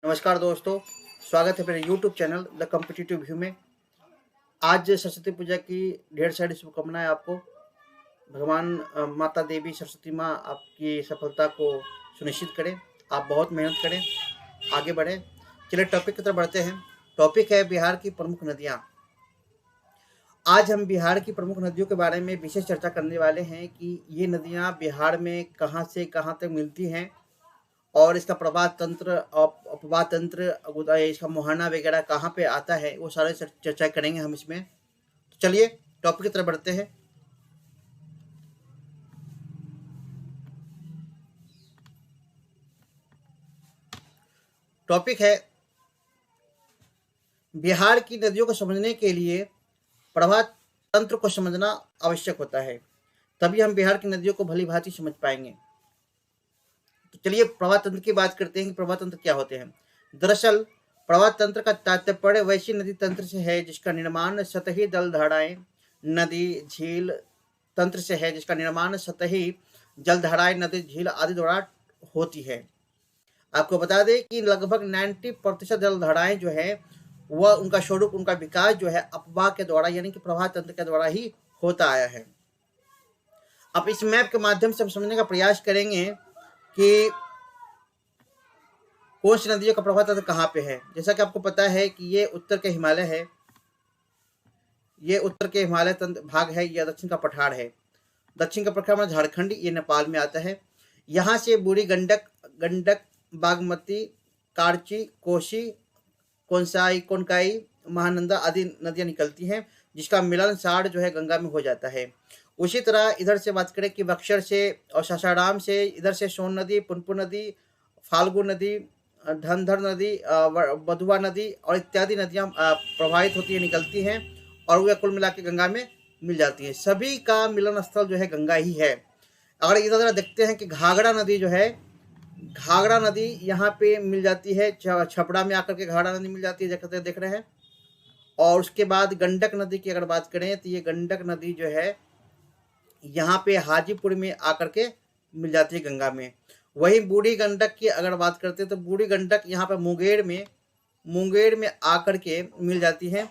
नमस्कार दोस्तों, स्वागत है मेरे YouTube channel the competitive view में। आज सरस्वती पूजा की ढेर सारी शुभकामनाएं आपको। भगवान माता देवी सरस्वती माँ आपकी सफलता को सुनिश्चित करें। आप बहुत मेहनत करें, आगे बढ़ें। चलिए टॉपिक की तरफ बढ़ते हैं। टॉपिक है बिहार की प्रमुख नदियाँ। आज हम बिहार की प्रमुख नदियों के बारे में विशेष चर्चा करने वाले हैं कि ये नदियाँ बिहार में कहाँ से कहाँ तक मिलती हैं और इसका प्रवाह तंत्र अपवाह तंत्र इसका मुहाना वगैरह कहाँ पे आता है, वो सारे चर्चा करेंगे हम इसमें। तो चलिए टॉपिक की तरफ बढ़ते हैं। टॉपिक है बिहार की नदियों को समझने के लिए प्रवाह तंत्र को समझना आवश्यक होता है, तभी हम बिहार की नदियों को भली भांति समझ पाएंगे। तो चलिए प्रवाह तंत्र की बात करते हैं कि प्रवाह तंत्र क्या होते हैं। दरअसल प्रवाह तंत्र का तात्पर्य वैसी नदी तंत्र से है जिसका निर्माण सतही जलधाराएं, नदी झील तंत्र से है जिसका निर्माण सतही जलधाराएं, नदी झील आदि द्वारा होती है। आपको बता दें कि लगभग 90% जलधाराएं जो है वह उनका स्वरूप, उनका विकास जो है अपवाह के द्वारा यानी कि प्रवाह तंत्र के द्वारा ही होता आया है। अब इस मैप के माध्यम से हम समझने का प्रयास करेंगे कि कौन सी नदियों का प्रवाह तंत्र कहाँ पे है। जैसा कि आपको पता है कि ये उत्तर के हिमालय है, ये उत्तर के हिमालय तंत्र भाग है, यह दक्षिण का पठार है। दक्षिण का पठार में झारखंड, ये नेपाल में आता है। यहाँ से बूढ़ी गंडक, बागमती, कारची, कोसी, कोनकाई, महानंदा आदि नदियाँ निकलती हैं, जिसका मिलन सार जो है गंगा में हो जाता है। उसी तरह इधर से बात करें कि बक्सर से और सासाराम से, इधर से सोन नदी, पुनपुन नदी, फाल्गु नदी, धनधर नदी, बधुआ नदी और इत्यादि नदियाँ प्रवाहित होती है, निकलती हैं और वे कुल मिला के गंगा में मिल जाती हैं। सभी का मिलन स्थल जो है गंगा ही है। अगर इधर देखते हैं कि घाघरा नदी जो है, घाघरा नदी यहाँ पे मिल जाती है, छपरा में आकर के घाघरा नदी मिल जाती है, जैसे देख रहे हैं। और उसके बाद गंडक नदी की अगर बात करें तो ये गंडक नदी जो है यहाँ पे हाजीपुर में आकर के मिल जाती है गंगा में। वही बूढ़ी गंडक की अगर बात करते हैं तो बूढ़ी गंडक यहाँ पर मुंगेर में आकर के मिल जाती है।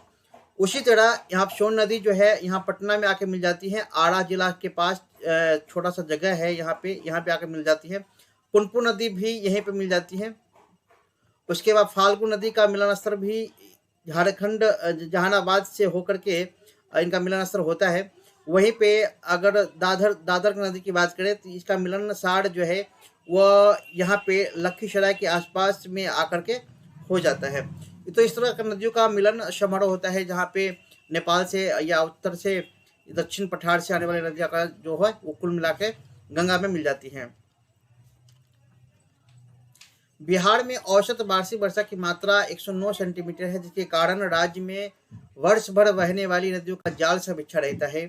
उसी तरह यहाँ सोन नदी जो है यहाँ पटना में आके मिल जाती है। आरा जिला के पास छोटा सा जगह है, यहाँ पे आकर मिल जाती है। पुनपुन नदी भी यहीं पे मिल जाती है। उसके बाद फाल्गु नदी का मिलन स्थल भी झारखंड जहानाबाद से होकर के इनका मिलन स्थल होता है। वहीं पे अगर दादर नदी की बात करें तो इसका मिलन सार जो है वह यहाँ पे लखीसराय के आसपास में आकर के हो जाता है। तो इस तरह का नदियों का मिलन समारोह होता है, जहाँ पे नेपाल से या उत्तर से दक्षिण पठार से आने वाली नदियाँ का जो है वो कुल मिला के गंगा में मिल जाती हैं। बिहार में औसत वार्षिक वर्षा की मात्रा 109 सेंटीमीटर है, जिसके कारण राज्य में वर्ष भर बहने वाली नदियों का जाल सा बिछा रहता है।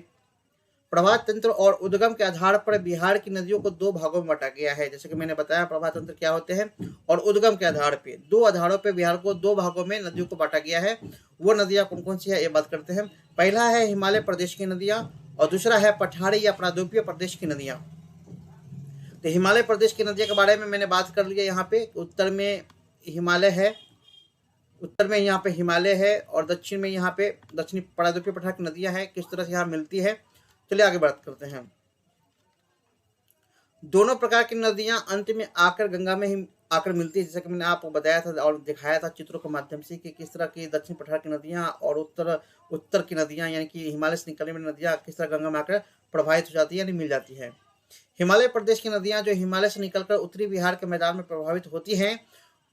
प्रवाह तंत्र और उद्गम के आधार पर बिहार की नदियों को दो भागों में बांटा गया है। जैसे कि मैंने बताया प्रवाह तंत्र क्या होते हैं और उद्गम के आधार पे दो आधारों पे बिहार को दो भागों में नदियों को बांटा गया है। वो नदियाँ कौन कौन सी है ये बात करते हैं। पहला है हिमालय प्रदेश की नदियाँ और दूसरा है पठारी या प्रायद्वीपीय प्रदेश की नदियाँ। तो हिमालय प्रदेश की नदियों के बारे में मैंने बात कर लिया। यहाँ पे उत्तर में हिमालय है, उत्तर में यहाँ पे हिमालय है और दक्षिण में यहाँ पे दक्षिणी प्रायद्वीपीय पठार की नदियाँ हैं, किस तरह से यहाँ मिलती है। चलिए आगे बात करते हैं। दोनों प्रकार की नदियां अंत में आकर गंगा में ही आकर मिलती है, जैसा कि मैंने आपको बताया था और दिखाया था चित्रों के माध्यम से कि किस तरह की दक्षिण पठार की नदियां और उत्तर की नदियां यानी कि हिमालय से निकलने वाली नदियां किस तरह गंगा में आकर प्रभावित हो जाती है यानी मिल जाती है। हिमालय प्रदेश की नदियां जो हिमालय से निकलकर उत्तरी बिहार के मैदान में प्रभावित होती हैं,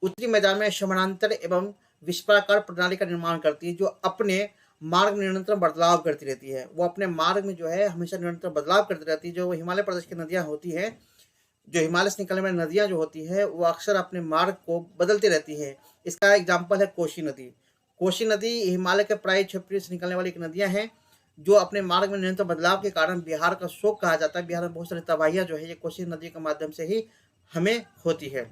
उत्तरी मैदान में समानांतर एवं विस्फाकार प्रणाली का निर्माण करती है, जो अपने मार्ग में निरंतर बदलाव करती रहती है। वो अपने मार्ग में जो है हमेशा निरंतर बदलाव करती रहती है। जो हिमालय प्रदेश की नदियां होती है, जो हिमालय से निकलने वाली नदियां जो होती है वो अक्सर अपने मार्ग को बदलती रहती है। इसका एग्जाम्पल है कोसी नदी। कोसी नदी हिमालय के प्राय क्षेत्र से निकलने वाली एक नदियां हैं, जो अपने मार्ग में निरंतर बदलाव के कारण बिहार का शोक कहा जाता है। बिहार में बहुत सारी तबाहियां जो है ये कोसी नदी के माध्यम से ही हमें होती है।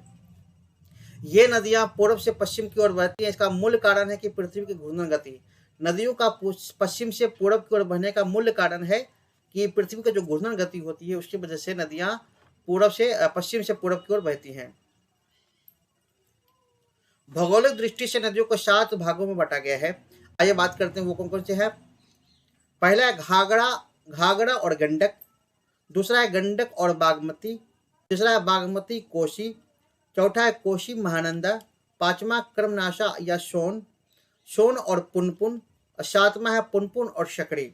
ये नदियां पूर्व से पश्चिम की ओर बहती हैं। इसका मूल कारण है कि पृथ्वी की घूर्णन गति। नदियों का पश्चिम से पूर्व की ओर बहने का मूल कारण है कि पृथ्वी का जो घूर्णन गति होती है उसकी वजह से नदियां पूर्व से पश्चिम से पूर्व की ओर बहती हैं। भौगोलिक दृष्टि से नदियों को 7 भागों में बांटा गया है। आइए बात करते हैं वो कौन कौन से है। पहला है घाघरा, घाघरा और गंडक। दूसरा है गंडक और बागमती। तीसरा है बागमती कोसी। चौथा है कोसी महानंदा। पांचवा कर्मनाशा या सोन, सोन और पुनपुन। और सातवां है पुनपुन और शकरी।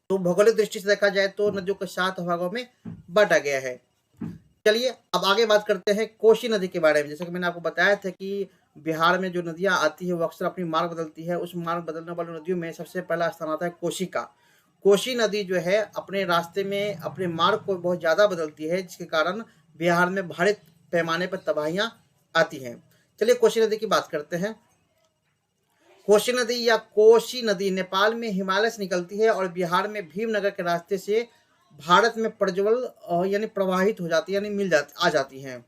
तो भौगोलिक दृष्टि से देखा जाए तो नदियों को 7 भागों में बांटा गया है। चलिए अब आगे बात करते हैं कोसी नदी के बारे में। जैसा कि मैंने आपको बताया था कि बिहार में जो नदियां आती है वो अक्सर अपनी मार्ग बदलती है। उस मार्ग बदलने वाली नदियों में सबसे पहला स्थान आता है कोसी का। कोसी नदी जो है अपने रास्ते में अपने मार्ग को बहुत ज़्यादा बदलती है, जिसके कारण बिहार में भारी पैमाने पर तबाहियां आती हैं। चलिए कोसी नदी की बात करते हैं। कोसी नदी या कोसी नदी नेपाल में हिमालय से निकलती है और बिहार में भीमनगर के रास्ते से भारत में प्रज्वल यानी प्रवाहित हो जाती है, यानी आ जाती हैं।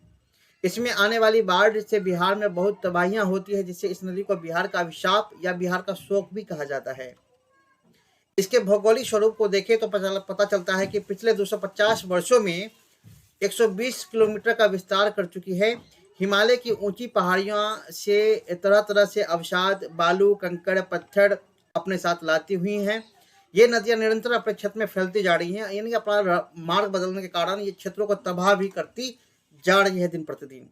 इसमें आने वाली बाढ़ से बिहार में बहुत तबाहियां होती है, जिससे इस नदी को बिहार का अभिशाप या बिहार का शोक भी कहा जाता है। इसके भौगोलिक स्वरूप को देखें तो पता चलता है कि पिछले 250 वर्षों में 120 किलोमीटर का विस्तार कर चुकी है। हिमालय की ऊंची पहाड़ियों से तरह तरह से अवसाद, बालू, कंकड़, पत्थर अपने साथ लाती हुई हैं। ये नदियां निरंतर अपने क्षेत्र में फैलती जा रही हैं, यानी अपना मार्ग बदलने के कारण ये क्षेत्रों को तबाह भी करती जा रही है दिन प्रतिदिन।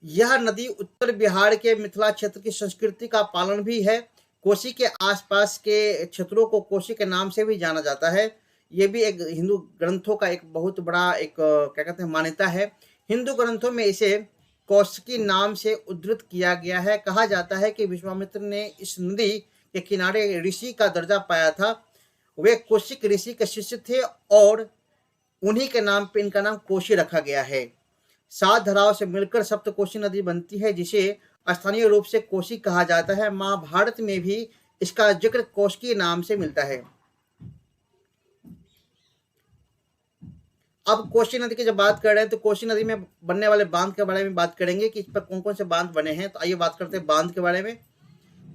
यह नदी उत्तर बिहार के मिथिला क्षेत्र की संस्कृति का पालन भी है। कोसी के आसपास के क्षेत्रों को कोसी के नाम से भी जाना जाता है। ये भी एक हिंदू ग्रंथों का एक बहुत बड़ा एक क्या कहते हैं मान्यता है। हिंदू ग्रंथों में इसे कौशिकी नाम से उद्धृत किया गया है। कहा जाता है कि विश्वामित्र ने इस नदी के किनारे ऋषि का दर्जा पाया था। वे कौशिक ऋषि के शिष्य थे और उन्हीं के नाम पे इनका नाम कोशी रखा गया है। 7 धाराओं से मिलकर सप्तकोशी नदी बनती है, जिसे स्थानीय रूप से कोसी कहा जाता है। महाभारत में भी इसका जिक्र कौशिकी नाम से मिलता है। अब कोसी नदी की जब बात कर रहे हैं तो कोसी नदी में बनने वाले बांध के बारे में बात करेंगे कि इस पर कौन कौन से बांध बने हैं। तो आइए बात करते हैं बांध के बारे में।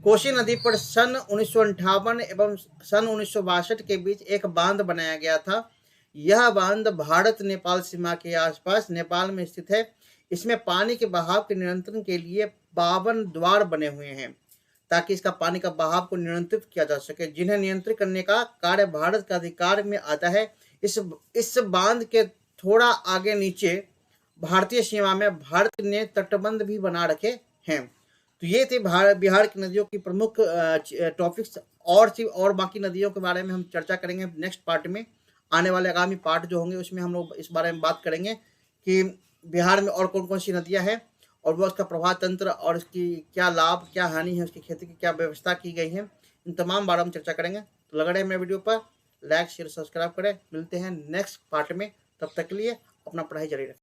कोसी नदी पर सन 1958 एवं सन 1962 के बीच एक बांध बनाया गया था। यह बांध भारत नेपाल सीमा के आसपास नेपाल में स्थित है। इसमें पानी के बहाव के नियंत्रण के लिए 52 द्वार बने हुए हैं, ताकि इसका पानी का बहाव को नियंत्रित किया जा सके, जिन्हें नियंत्रित करने का कार्य भारत के अधिकार में आता है। इस बांध के थोड़ा आगे नीचे भारतीय सीमा में भारत ने तटबंध भी बना रखे हैं। तो ये थे बिहार की नदियों की प्रमुख टॉपिक्स। और बाकी नदियों के बारे में हम चर्चा करेंगे नेक्स्ट पार्ट में। आने वाले आगामी पार्ट जो होंगे उसमें हम लोग इस बारे में बात करेंगे कि बिहार में और कौन कौन सी नदियां हैं और वो उसका प्रवाह तंत्र और उसकी क्या लाभ क्या हानि है, उसकी खेती की क्या व्यवस्था की गई है, इन तमाम बारे में चर्चा करेंगे। तो लगा रहे मेरे वीडियो पर, लाइक शेयर सब्सक्राइब करें। मिलते हैं नेक्स्ट पार्ट में, तब तक के लिए अपना पढ़ाई जारी रखें।